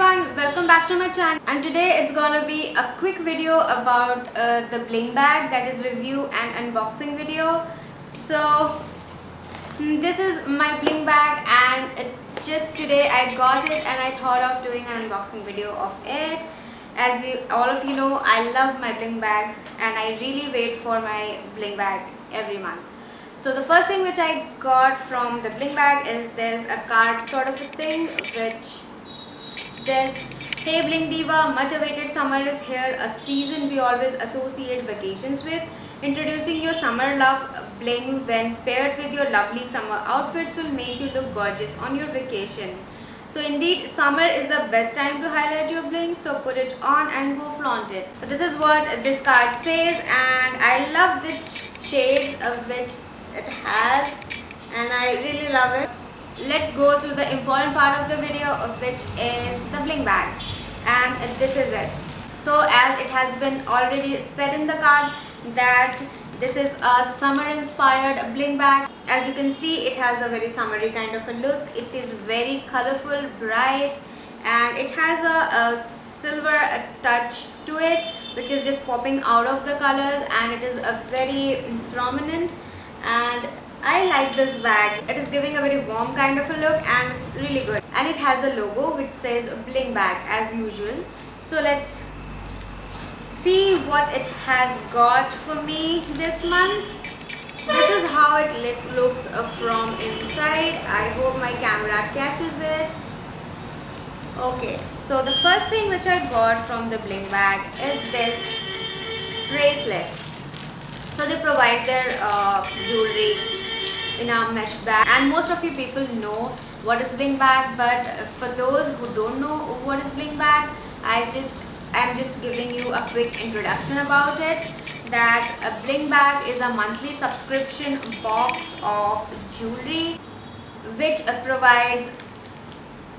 everyone, welcome back to my channel, and today is gonna be a quick video about the bling bag, that is review and unboxing video. So this is my bling bag, and just today I got it and I thought of doing an unboxing video of it. As all of you know, I love my bling bag and I really wait for my bling bag every month. So the first thing which I got from the bling bag is there's a card sort of a thing which says, "Hey Bling Diva, much awaited summer is here, a season we always associate vacations with. Introducing your summer love bling when paired with your lovely summer outfits will make you look gorgeous on your vacation." So indeed, summer is the best time to highlight your bling, so put it on and go flaunt it. This is what this card says, and I love the shades of which it has, and I really love it. Let's go to the important part of the video, of which is the bling bag, and this is it. So as it has been already said in the card that this is a summer inspired bling bag. As you can see, it has a very summery kind of a look. It is very colorful, bright, and it has a silver touch to it, which is just popping out of the colors, and it is a very prominent, and I like this bag. It is giving a very warm kind of a look and it's really good. And it has a logo which says bling bag as usual. So let's see what it has got for me this month. This is how it looks from inside. I hope my camera catches it. Okay, so the first thing which I got from the bling bag is this bracelet. So they provide their jewelry in a mesh bag, and most of you people know what is bling bag, but for those who don't know what is bling bag, I'm just giving you a quick introduction about it. That a bling bag is a monthly subscription box of jewelry which provides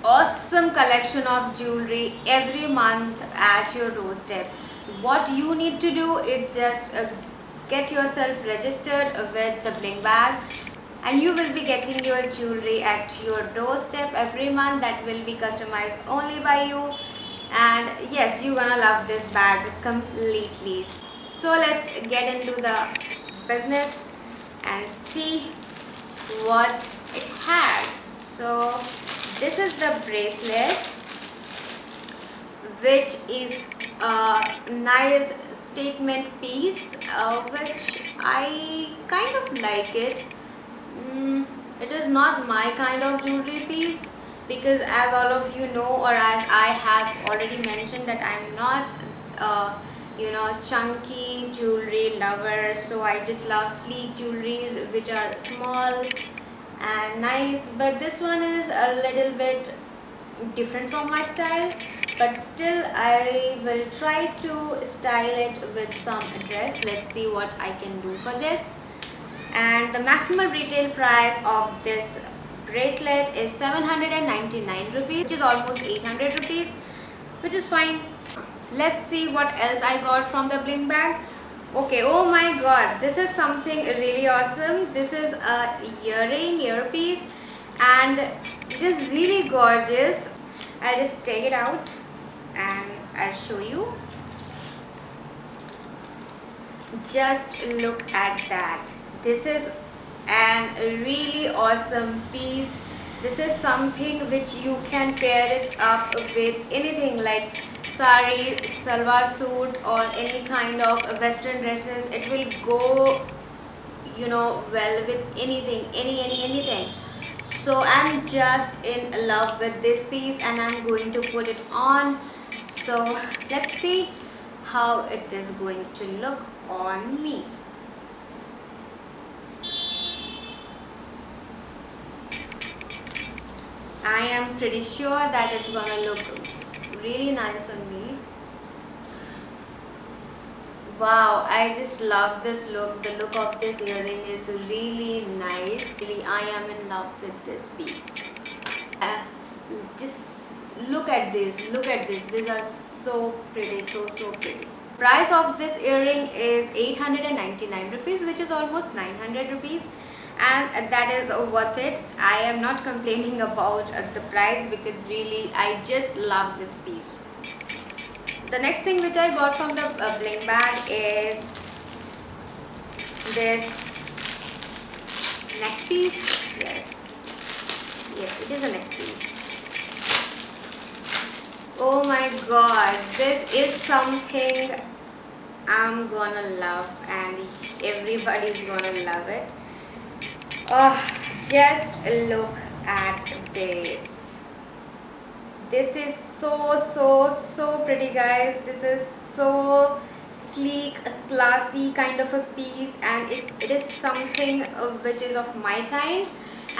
awesome collection of jewelry every month at your doorstep. What you need to do is just get yourself registered with the bling bag, and you will be getting your jewelry at your doorstep every month that will be customized only by you. And yes, you're gonna love this bag completely. So let's get into the business and see what it has. So this is the bracelet, which is a nice statement piece, which I kind of like it. It is not my kind of jewelry piece, because as all of you know, or as I have already mentioned, that I'm not chunky jewelry lover. So I just love sleek jewelries which are small and nice, but this one is a little bit different from my style, but still I will try to style it with some dress. Let's see what I can do for this. And the maximum retail price of this bracelet is 799 rupees, which is almost 800 rupees, which is fine. Let's see what else I got from the bling bag. Okay, oh my god, this is something really awesome. This is a earpiece, and it is really gorgeous. I'll just take it out and I'll show you. Just look at that. This is an really awesome piece. This is something which you can pair it up with anything like sari, salwar suit, or any kind of western dresses. It will go well with anything, anything. So I'm just in love with this piece and I'm going to put it on. So let's see how it is going to look on me. I am pretty sure that it's gonna look really nice on me. Wow, I just love this look. The look of this earring is really nice. Really, I am in love with this piece. Just look at this. Look at this. These are so pretty. So pretty. Price of this earring is 899 rupees, which is almost 900 rupees. and that is worth it. I am not complaining about the price because really I just love this piece. The next thing which I got from the bling bag is this neck piece. Yes, it is a neck piece. Oh my god, this is something I'm gonna love and everybody's gonna love it. Oh, just look at this. This is so pretty, guys. This is so sleek, a classy kind of a piece, and it is something which is of my kind,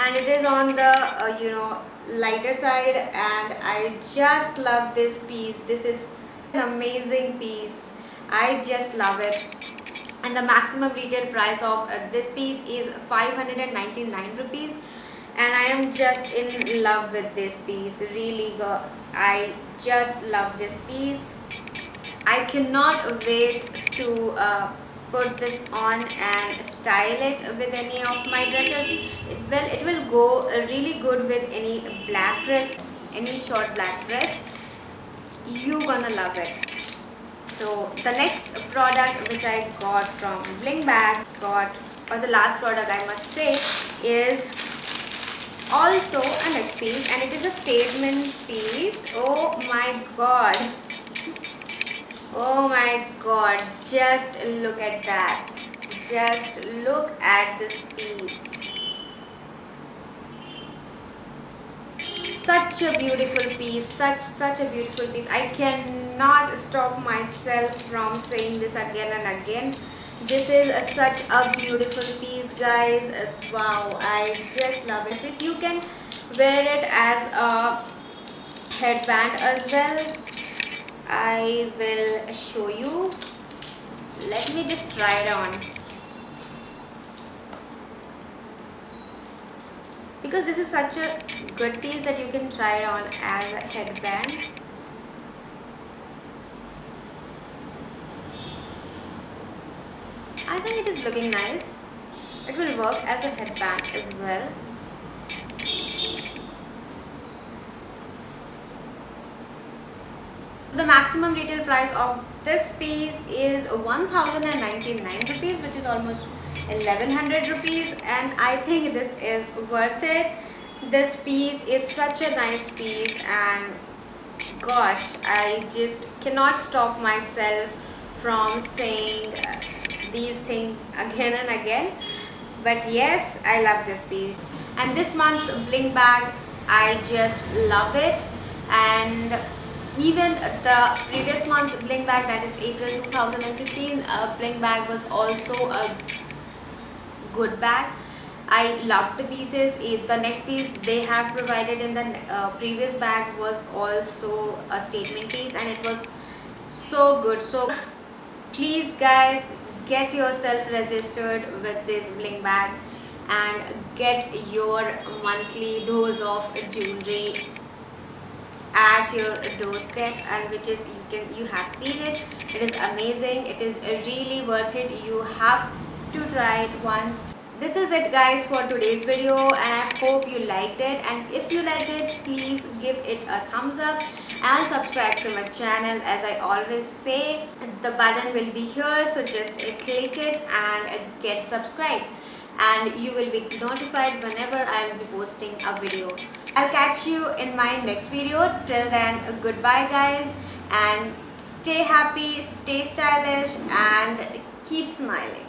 and it is on the lighter side, and I just love this piece. This is an amazing piece. I just love it. And the maximum retail price of this piece is 599 rupees, and I am just in love with this piece. Really, I just love this piece. I cannot wait to put this on and style it with any of my dresses. It will go really good with any black dress, any short black dress. You gonna love it. So the next product which I got from Bling Bag, or the last product I must say, is also a neck piece, and it is a statement piece. Oh my god. Oh my god, just look at that. Just look at this piece. Such a beautiful piece, such a beautiful piece. I cannot stop myself from saying this again and again. This is such a beautiful piece, guys. Wow, I just love this piece. You can wear it as a headband as well. I will show you. Let me just try it on, because this is such a good piece that you can try it on as a headband. I think it is looking nice. It will work as a headband as well. The maximum retail price of this piece is 1099 rupees, which is almost 1100 rupees, and I think this is worth it. This piece is such a nice piece, and gosh, I just cannot stop myself from saying these things again and again. But yes, I love this piece. And this month's Bling Bag, I just love it. And even the previous month's Bling Bag, that is April 2016, Bling Bag was also a good bag. I loved the pieces. The neck piece they have provided in the previous bag was also a statement piece, and it was so good. So please guys, get yourself registered with this Bling Bag and get your monthly dose of jewelry at your doorstep, and which is you have seen it. It is amazing. It is really worth it. You have to try it once. This is it, guys, for today's video, and I hope you liked it. And if you liked it, please give it a thumbs up and subscribe to my channel. As I always say, the button will be here, so just click it and get subscribed, and you will be notified whenever I will be posting a video. I'll catch you in my next video. Till then, goodbye guys, and stay happy, stay stylish, and keep smiling.